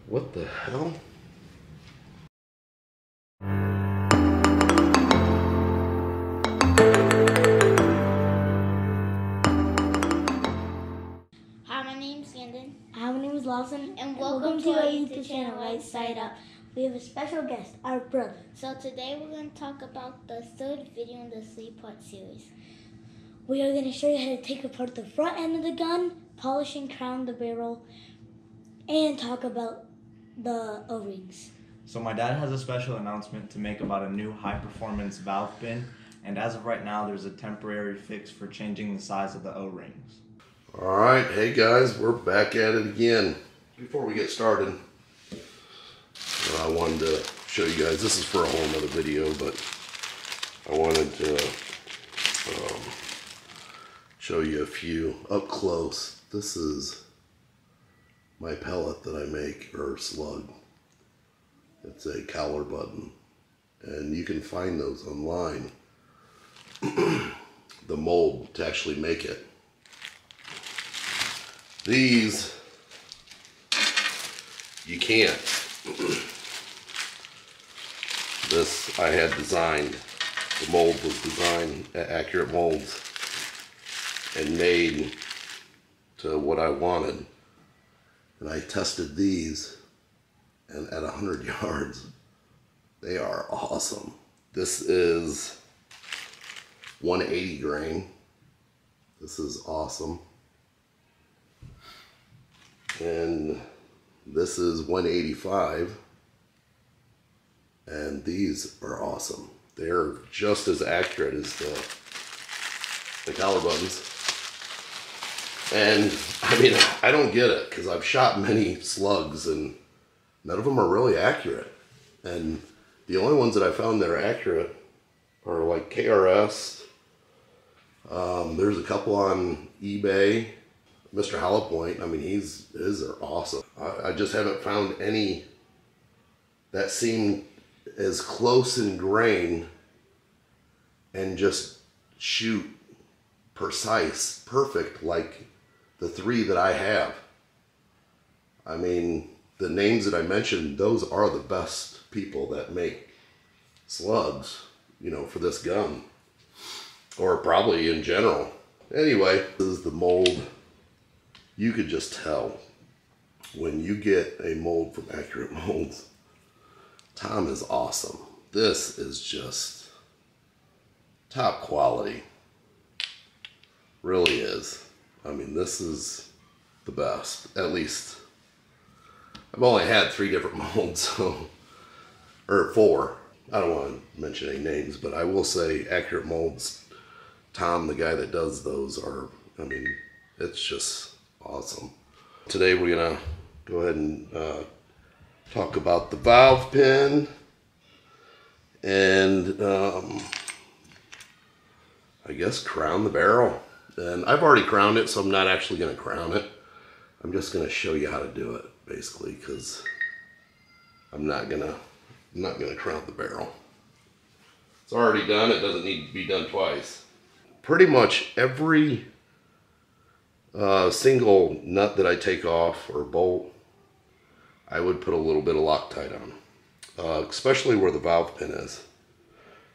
What the hell? Hi, my name's Landon. Hi, my name is Lawson. And welcome to our YouTube channel, Right Side Up. We have a special guest, our brother. So today we're going to talk about the third video in the 3-part series. We are going to show you how to take apart the front end of the gun, polish and crown the barrel, and talk about the O-rings. So my dad has a special announcement to make about a new high-performance valve pin, and as of right now there's a temporary fix for changing the size of the O-rings. Alright, hey guys, we're back at it again. Before we get started, I wanted to show you guys, this is for a whole nother video, but I wanted to show you a few up close. This is my pellet that I make, or slug. It's a collar button, and you can find those online. The mold to actually make it. These, you can't. This I had designed. The mold was designed at Accurate Molds and made to what I wanted. And I tested these, and at 100 yards, they are awesome. This is 180 grain. This is awesome. And this is 185. And these are awesome. They're just as accurate as the collar buttons. And I mean, I don't get it, because I've shot many slugs and none of them are really accurate. And the only ones that I found that are accurate are like KRS. There's a couple on eBay. Mr. Hollow-Point, I mean, his are awesome. I just haven't found any that seem as close in grain and just shoot precise, perfect, like the three that I have. I mean, the names that I mentioned, those are the best people that make slugs, you know, for this gun, or probably in general. Anyway, this is the mold. You could just tell when you get a mold from Accurate Molds. Tom is awesome. This is just top quality. Really is. I mean, this is the best. At least, I've only had 3 different molds, so, or 4. I don't want to mention any names, but I will say Accurate Molds, Tom, the guy that does those, are, I mean, it's just awesome. Today we're gonna go ahead and talk about the valve pin and I guess crown the barrel. And I've already crowned it, so I'm not actually gonna crown it. I'm just gonna show you how to do it, basically, because I'm not gonna crown the barrel. It's already done. It doesn't need to be done twice. Pretty much every single nut that I take off or bolt, I would put a little bit of Loctite on, especially where the valve pin is.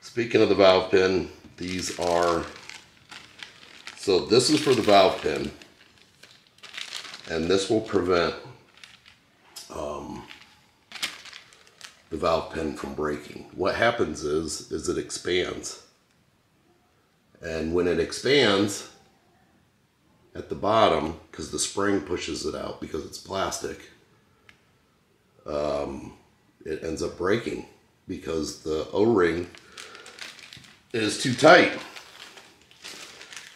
Speaking of the valve pin, these are, so this is for the valve pin, and this will prevent the valve pin from breaking. What happens is it expands, and when it expands, at the bottom, because the spring pushes it out because it's plastic, it ends up breaking because the O-ring is too tight.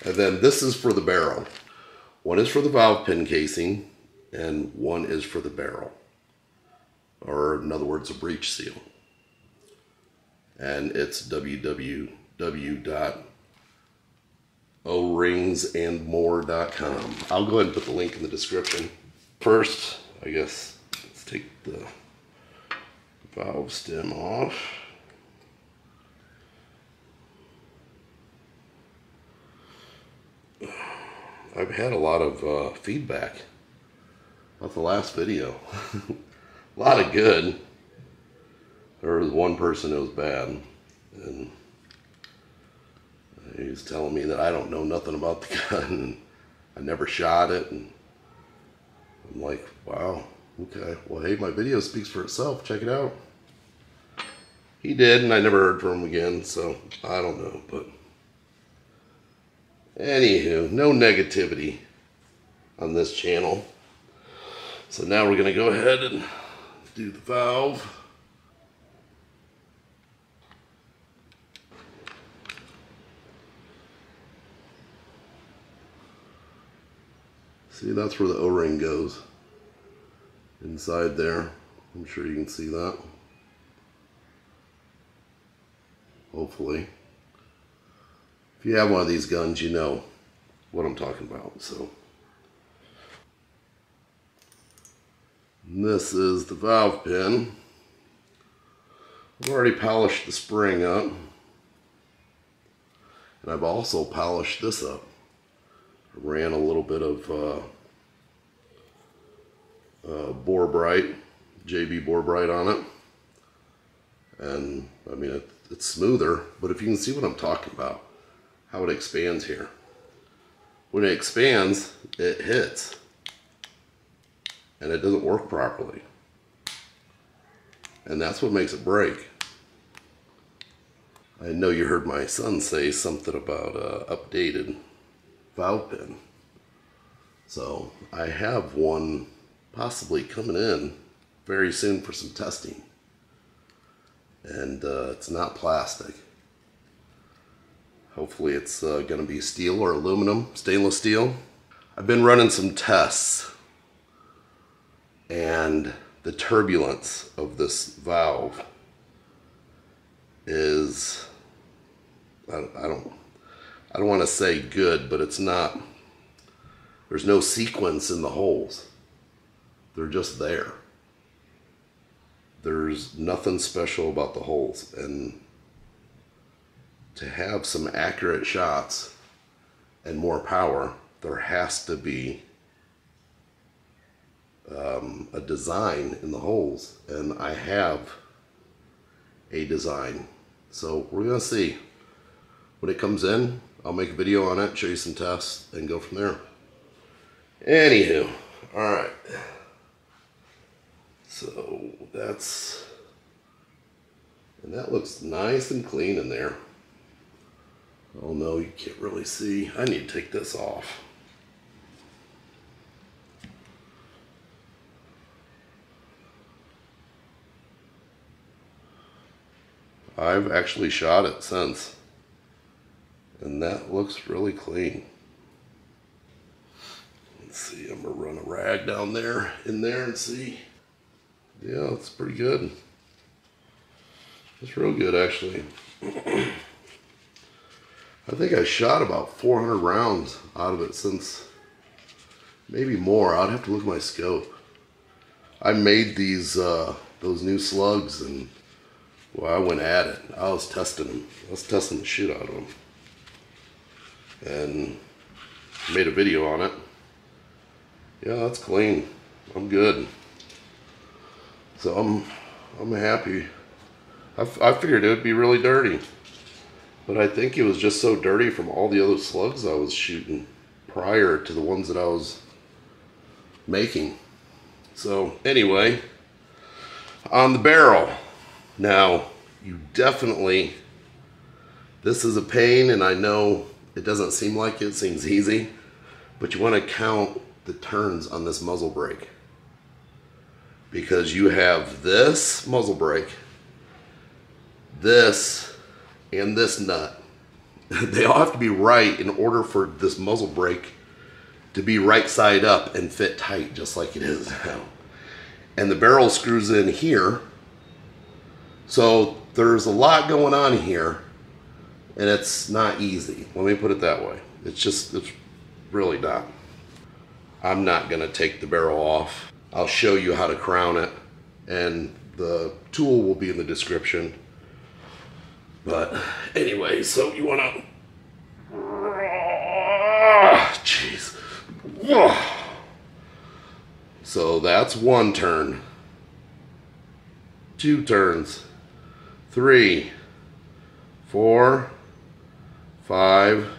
And then this is for the barrel. One is for the valve pin casing and one is for the barrel, or in other words, a breech seal. And it's www.oringsandmore.com. I'll go ahead and put the link in the description. First, I guess, let's take the valve stem off. I've had a lot of feedback about the last video. A lot of good. There was one person who was bad, and he was telling me that I don't know nothing about the gun, and I never shot it, and I'm like, wow, okay, well, hey, my video speaks for itself, check it out. He did, and I never heard from him again, so I don't know, but anywho, no negativity on this channel. So now we're gonna go ahead and do the valve. See, that's where the O-ring goes. Inside there. I'm sure you can see that. Hopefully. If you have one of these guns, you know what I'm talking about. So, and this is the valve pin. I've already polished the spring up. And I've also polished this up. I ran a little bit of Bore Bright, JB Bore Bright on it. And I mean, it's smoother, but if you can see what I'm talking about, how it expands here. When it expands, it hits. And it doesn't work properly. And that's what makes it break. I know you heard my son say something about updated valve pin. So I have one possibly coming in very soon for some testing. And it's not plastic. Hopefully it's going to be steel or aluminum, stainless steel. I've been running some tests, and the turbulence of this valve is, I don't want to say good, but it's not. There's no sequence in the holes. They're just there. There's nothing special about the holes, and to have some accurate shots and more power, there has to be a design in the holes, and I have a design. So we're gonna see. When it comes in, I'll make a video on it, show you some tests, and go from there. Anywho, all right. So that's, and that looks nice and clean in there. Oh no, you can't really see. I need to take this off. I've actually shot it since, and that looks really clean. Let's see, I'm gonna run a rag down there, in there, and see. Yeah, it's pretty good. It's real good, actually. I think I shot about 400 rounds out of it since, maybe more. I'd have to look at my scope. I made these, those new slugs, and well, I went at it. I was testing them. I was testing the shit out of them. And made a video on it. Yeah, that's clean. I'm good. So I'm happy. I figured it would be really dirty. But I think it was just so dirty from all the other slugs I was shooting prior to the ones that I was making. So anyway, on the barrel. Now, you definitely, this is a pain, and I know it doesn't seem like it seems easy, but you want to count the turns on this muzzle brake. Because you have this muzzle brake, this, and this nut. They all have to be right in order for this muzzle brake to be right side up and fit tight, just like it is now. And the barrel screws in here. So there's a lot going on here, and it's not easy. Let me put it that way. It's really not. I'm not gonna take the barrel off. I'll show you how to crown it, and the tool will be in the description. But anyway, so you wanna, jeez. So that's one turn. 2 turns, 3, 4, 5.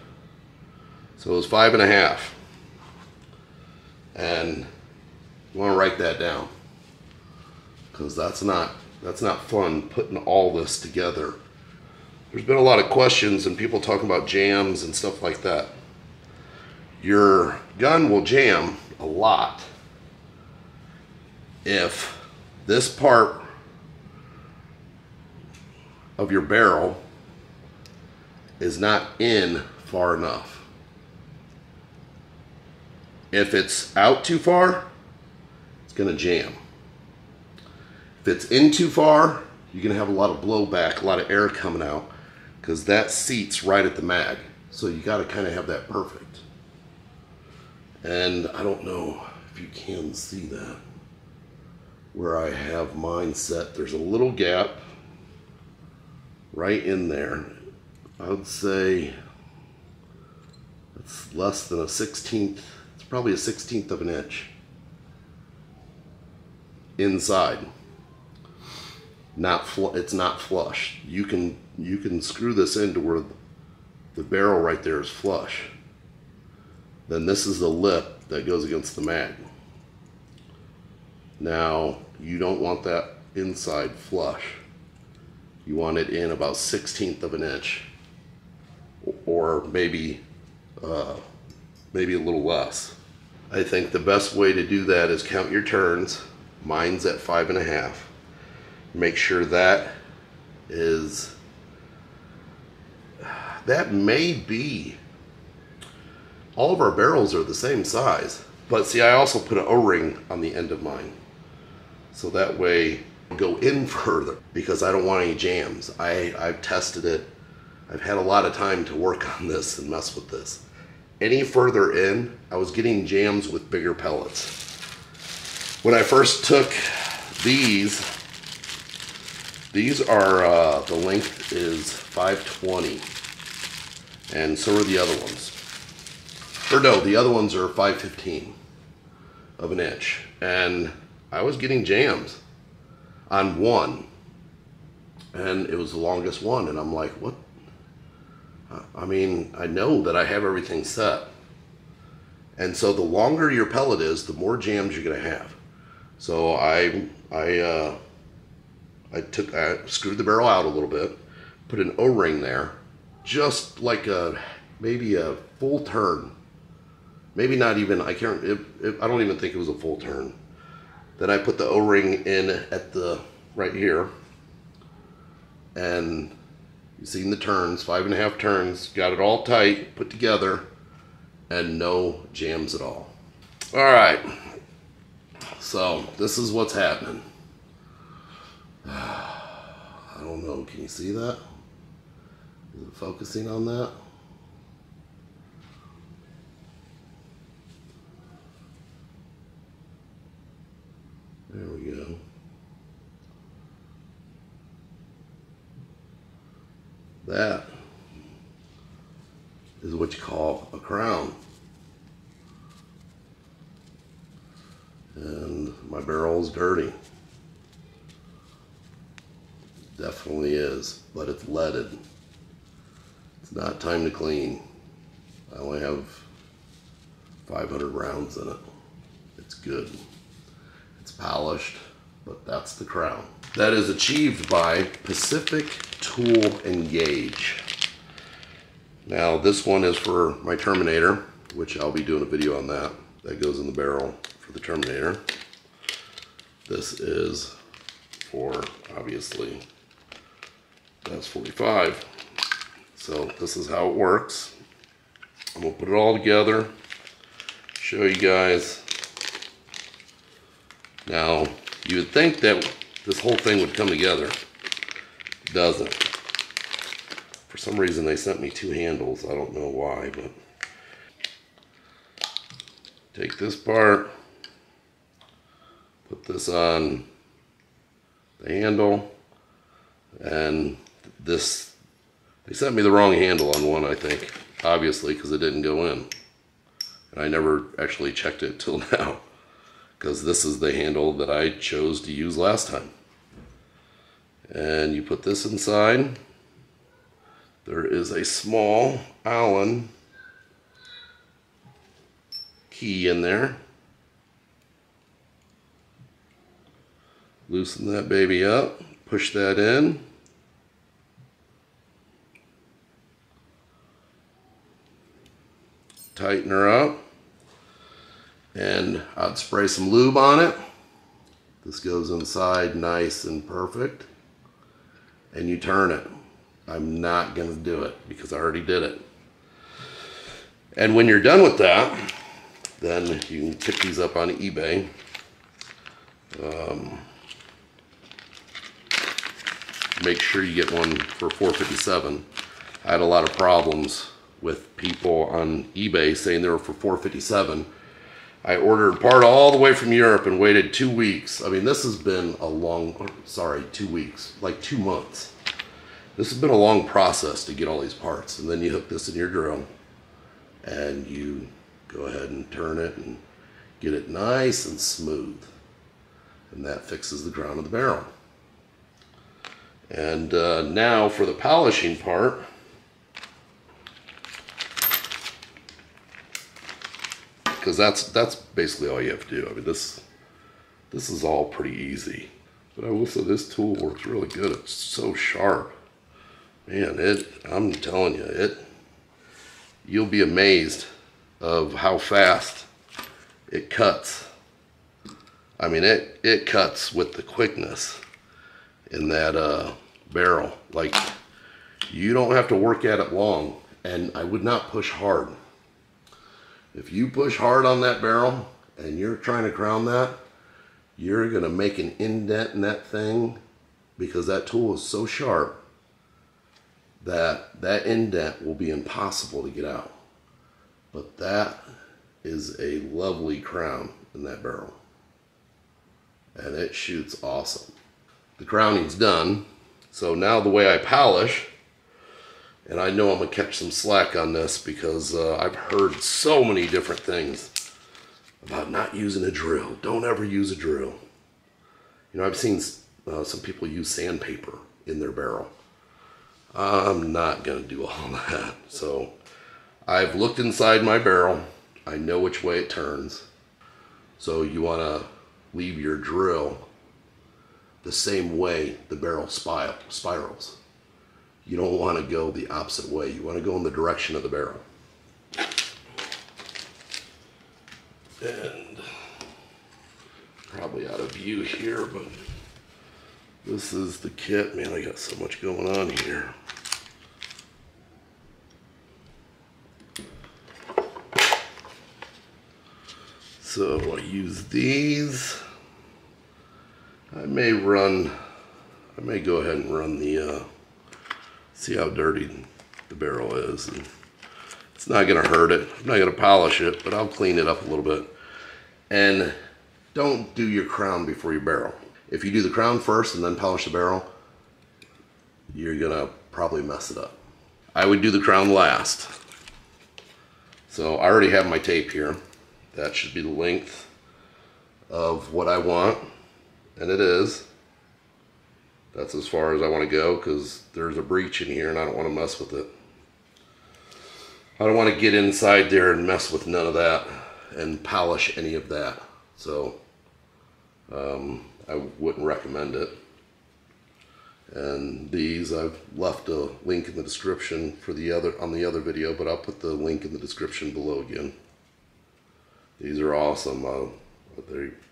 So it was 5.5. And you want to write that down, because that's not fun putting all this together. There's been a lot of questions and people talking about jams and stuff like that. Your gun will jam a lot if this part of your barrel is not in far enough. If it's out too far, it's gonna jam. If it's in too far, you're gonna have a lot of blowback, a lot of air coming out, because that seats right at the mag. So you gotta kind of have that perfect. And I don't know if you can see that, where I have mine set. There's a little gap right in there. I would say it's less than a 1/16. It's probably a 1/16 of an inch inside. It's not flush. You can screw this into where the barrel right there is flush. Then this is the lip that goes against the mag. Now you don't want that inside flush. You want it in about 1/16 of an inch, or maybe a little less. I think the best way to do that is count your turns. Mine's at 5.5. Make sure that may be, all of our barrels are the same size, but see, I also put an O-ring on the end of mine, so that way I'll go in further, because I don't want any jams. I've tested it. I've had a lot of time to work on this and mess with this. Any further in, I was getting jams with bigger pellets. When I first took these are, the length is 520, and so are the other ones. Or no, the other ones are 515 of an inch, and I was getting jams on one, and it was the longest one, and I'm like, what? I mean, I know that I have everything set, and so the longer your pellet is, the more jams you're gonna have. So I screwed the barrel out a little bit, put an O-ring there, just like maybe a full turn, maybe not even, I don't even think it was a full turn. Then I put the O-ring in at right here, and you've seen the turns, 5.5 turns, got it all tight, put together, and no jams at all. All right, so this is what's happening. I don't know, can you see that? Is it focusing on that? There we go. That is what you call a crown. And my barrel is dirty. Definitely is, but it's leaded. It's not time to clean. I only have 500 rounds in it. It's good. It's polished, but that's the crown. That is achieved by Pacific Tool and Gauge. Now this one is for my Terminator, which I'll be doing a video on that. That goes in the barrel for the Terminator. This is for, obviously, that's 45. So this is how it works. I'm gonna put it all together, show you guys. Now, you would think that this whole thing would come together. It doesn't. For some reason they sent me 2 handles. I don't know why, but take this part, put this on the handle, and this, they sent me the wrong handle on one, I think, obviously, because it didn't go in. And I never actually checked it till now, because this is the handle that I chose to use last time. And you put this inside. There is a small Allen key in there. Loosen that baby up, push that in. Tighten her up. And I'd spray some lube on it. This goes inside nice and perfect. And you turn it. I'm not going to do it because I already did it. And when you're done with that, then you can pick these up on eBay. Make sure you get one for $4.57. I had a lot of problems with people on eBay saying they were for $4.57. I ordered a part all the way from Europe and waited 2 weeks. I mean, this has been a long, sorry, 2 weeks, like 2 months. This has been a long process to get all these parts. And then you hook this in your drill and you go ahead and turn it and get it nice and smooth. And that fixes the ground of the barrel. And now for the polishing part. Because that's basically all you have to do. I mean, this is all pretty easy. But I will say this tool works really good. It's so sharp. Man, I'm telling you, you'll be amazed of how fast it cuts. I mean, it cuts with the quickness in that barrel. Like, you don't have to work at it long, and I would not push hard. If you push hard on that barrel and you're trying to crown that, you're gonna make an indent in that thing because that tool is so sharp that that indent will be impossible to get out. But that is a lovely crown in that barrel. And it shoots awesome. The crowning's done. So now the way I polish, and I know I'm gonna catch some slack on this because I've heard so many different things about not using a drill. Don't ever use a drill. You know, I've seen some people use sandpaper in their barrel. I'm not gonna do all that. So I've looked inside my barrel. I know which way it turns. So you wanna leave your drill the same way the barrel spirals. You don't want to go the opposite way. You want to go in the direction of the barrel. And probably out of view here, but this is the kit. Man, I got so much going on here. So I use these. I may go ahead and run the, see how dirty the barrel is. And it's not gonna hurt it. I'm not gonna polish it, but I'll clean it up a little bit. And don't do your crown before your barrel. If you do the crown first and then polish the barrel, you're gonna probably mess it up. I would do the crown last. So I already have my tape here. That should be the length of what I want. And it is. That's as far as I want to go because there's a breach in here and I don't want to mess with it. I don't want to get inside there and mess with none of that and polish any of that. So I wouldn't recommend it. And these, I've left a link in the description for on the other video, but I'll put the link in the description below again. These are awesome.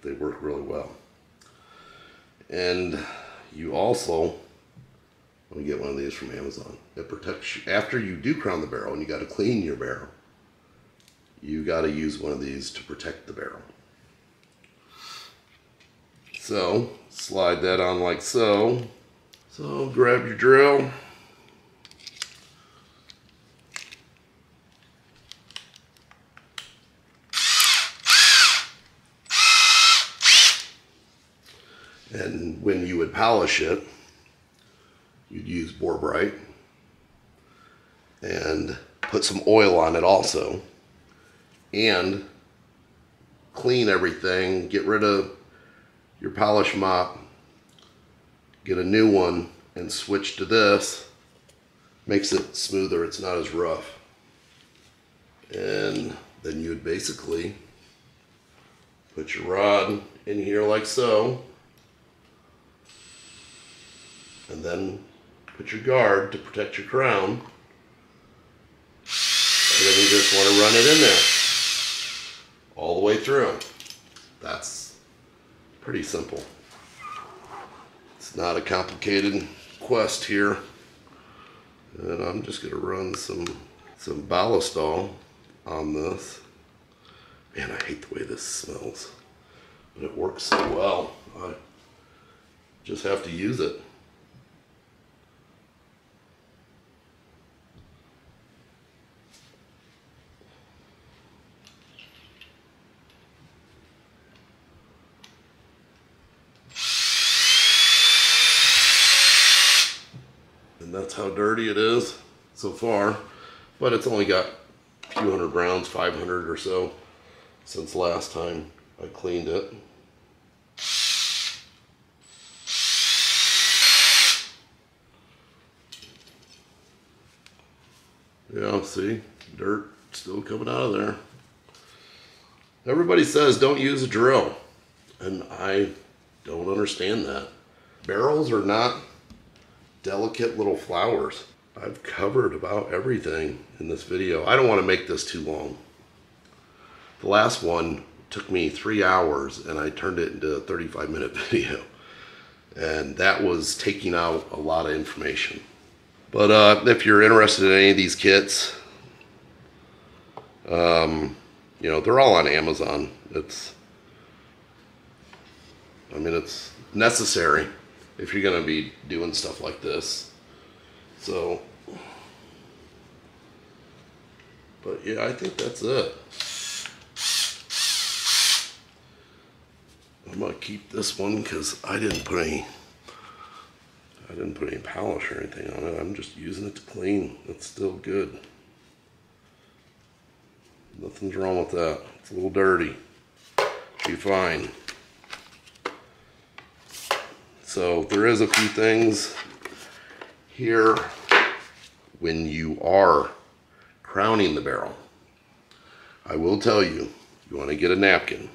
They work really well. And you also want to get one of these from Amazon. It protects you. After you do crown the barrel and you got to clean your barrel, you got to use one of these to protect the barrel. So slide that on like so. So grab your drill. And when you would polish it, you'd use Bore Bright and put some oil on it also and clean everything, get rid of your polish mop, get a new one and switch to this, makes it smoother, it's not as rough. And then you would basically put your rod in here like so, and then put your guard to protect your crown, and then you just want to run it in there all the way through. That's pretty simple. It's not a complicated quest here. And I'm just going to run some ballistol on this. Man, I hate the way this smells, but it works so well. I just have to use it. And that's how dirty it is so far, but it's only got a few hundred rounds, 500 or so, since last time I cleaned it. Yeah, see, dirt still coming out of there. Everybody says don't use a drill, and I don't understand that. Barrels are not delicate little flowers. I've covered about everything in this video. I don't want to make this too long. The last one took me 3 hours and I turned it into a 35-minute video. And that was taking out a lot of information. But if you're interested in any of these kits, you know, they're all on Amazon. It's necessary if you're going to be doing stuff like this. So, but yeah, I think that's it. I'm going to keep this one because I didn't put any polish or anything on it. I'm just using it to clean. It's still good. Nothing's wrong with that. It's a little dirty. Be fine. So there is a few things here when you are crowning the barrel. I will tell you, you want to get a napkin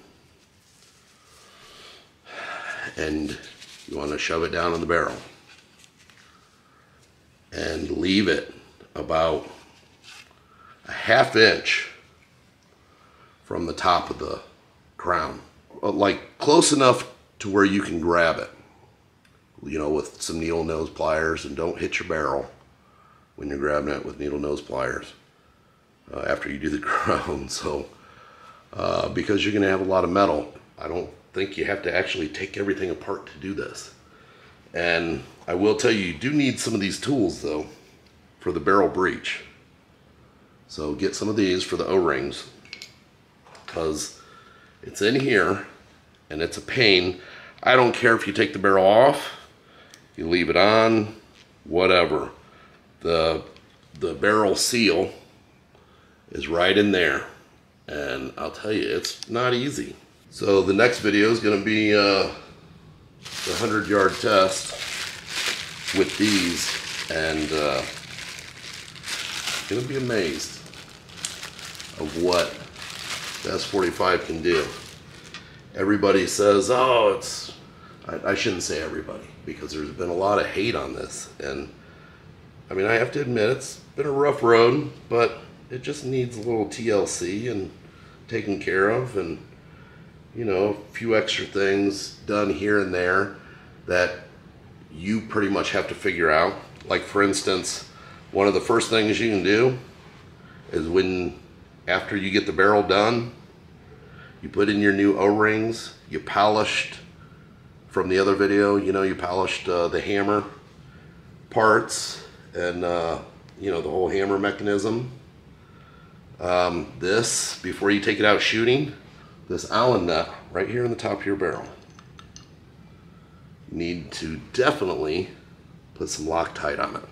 and you want to shove it down in the barrel and leave it about a ½ inch from the top of the crown, like close enough to where you can grab it, you know, with some needle nose pliers, and don't hit your barrel when you're grabbing it with needle nose pliers after you do the crown. So because you're going to have a lot of metal, I don't think you have to actually take everything apart to do this. And I will tell you, you do need some of these tools though for the barrel breech. So get some of these for the O-rings, because it's in here and it's a pain. I don't care if you take the barrel off, you leave it on, whatever. The barrel seal is right in there, and I'll tell you, it's not easy. So the next video is going to be the 100-yard test with these, and you're going to be amazed of what the S45 can do. Everybody says, oh, it's, I shouldn't say everybody, because there's been a lot of hate on this, and I mean, I have to admit, it's been a rough road, but it just needs a little TLC and taken care of, and you know, a few extra things done here and there that you pretty much have to figure out. Like, for instance, one of the first things you can do is after you get the barrel done, you put in your new O-rings, you polished, from the other video, you know, you polished the hammer parts and, you know, the whole hammer mechanism. This, before you take it out shooting, this Allen nut right here in the top of your barrel. You need to definitely put some Loctite on it.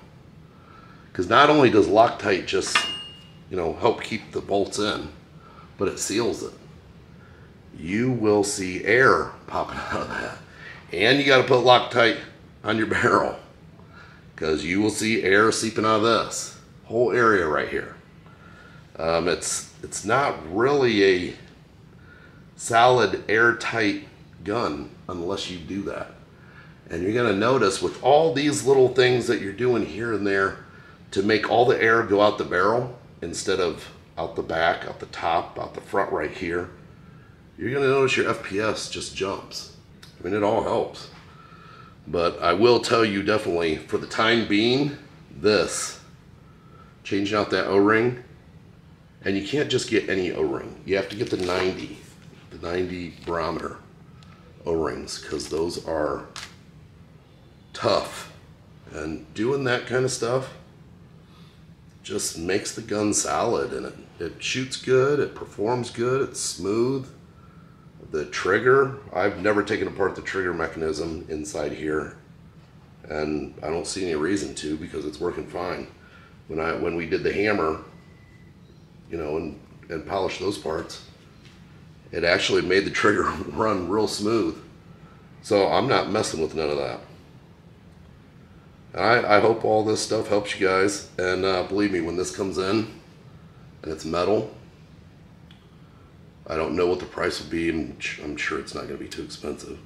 Because not only does Loctite just, you know, help keep the bolts in, but it seals it. You will see air popping out of that. And you got to put Loctite on your barrel, because you will see air seeping out of this whole area right here. It's not really a solid airtight gun unless you do that. And you're gonna notice with all these little things that you're doing here and there to make all the air go out the barrel instead of out the back, out the top, out the front right here, you're gonna notice your FPS just jumps. I mean, it all helps. But I will tell you definitely, for the time being, this, changing out that O-ring, and you can't just get any O-ring. You have to get the 90 barometer O-rings, because those are tough. And doing that kind of stuff just makes the gun solid, and it shoots good, it performs good, it's smooth. The trigger, I've never taken apart the trigger mechanism inside here, and I don't see any reason to, because it's working fine. When we did the hammer, you know, and polished those parts, it actually made the trigger run real smooth. So I'm not messing with none of that. I hope all this stuff helps you guys, and believe me, when this comes in and it's metal, I don't know what the price will be, and I'm sure it's not going to be too expensive.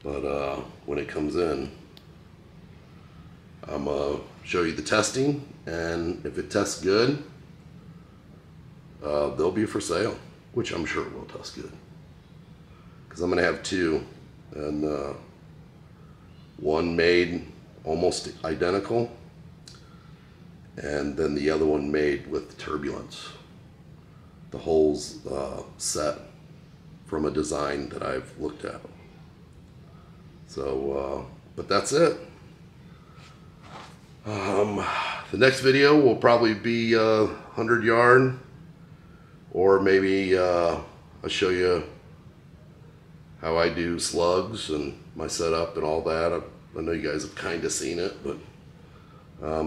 But when it comes in, I'm going to show you the testing, and if it tests good, they'll be for sale, which I'm sure it will test good. Because I'm going to have two, and one made almost identical, and then the other one made with turbulence. The holes set from a design that I've looked at. So, but that's it. The next video will probably be 100 yard, or maybe I'll show you how I do slugs and my setup and all that. I know you guys have kind of seen it, but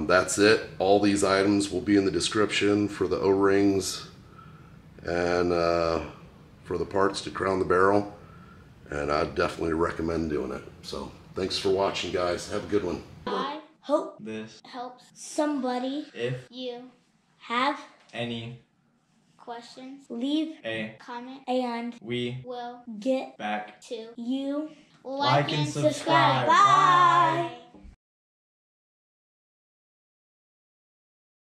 that's it. All these items will be in the description for the O-rings and for the parts to crown the barrel, and I definitely recommend doing it. So thanks for watching, guys. Have a good one. I Hope This helps somebody if you have any questions, leave a comment, and we will get back to you like and subscribe. Bye.